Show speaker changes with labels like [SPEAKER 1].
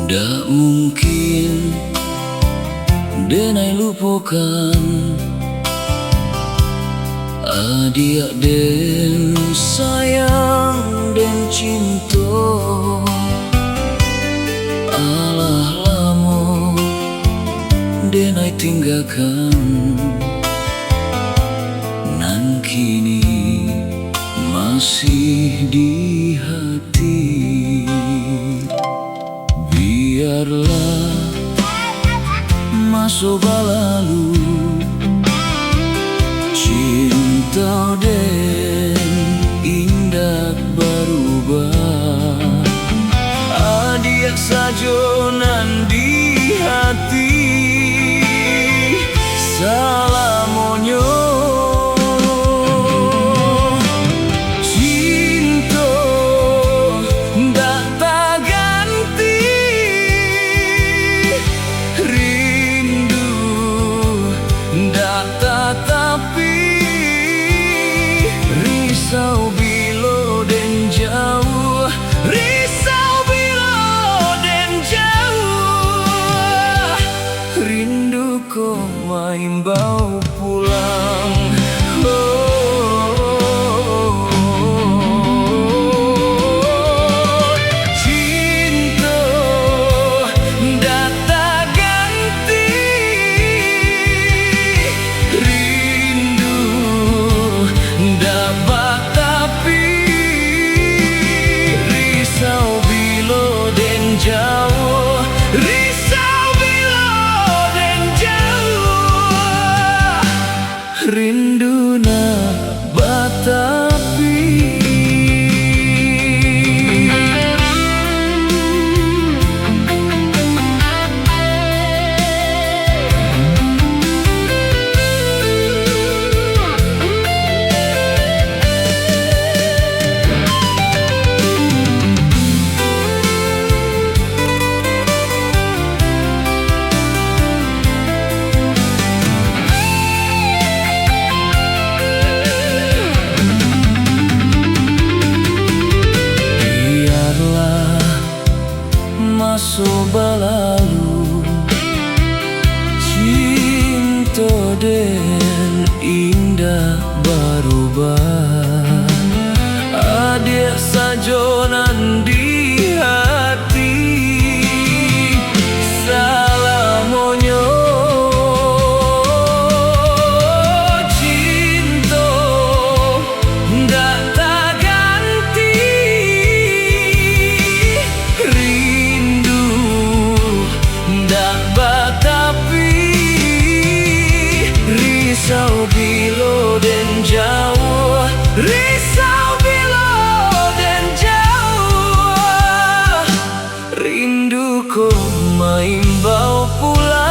[SPEAKER 1] Ndak mungkin denai lupakan adik den sayang den cinta. Alah lamo denai tinggalkan, nan kini masih di hati. Biarlah masa berlalu, cinta den indah berubah. Adik saja nan di hati, salamonyo. Tetapi risau bilo den jauh, risau bilo den jauh. Rindu ko main bau pulang. Jauh, risau bilo den jauh. Rindu na batapi. Masa berlalu, cinta den indah berubah. Adik saja nan di hati, salamonyo. Cinta ndak tak ganti, risau bilo den jauh, risau bilo den jauh. Rindu ko main bau pulang.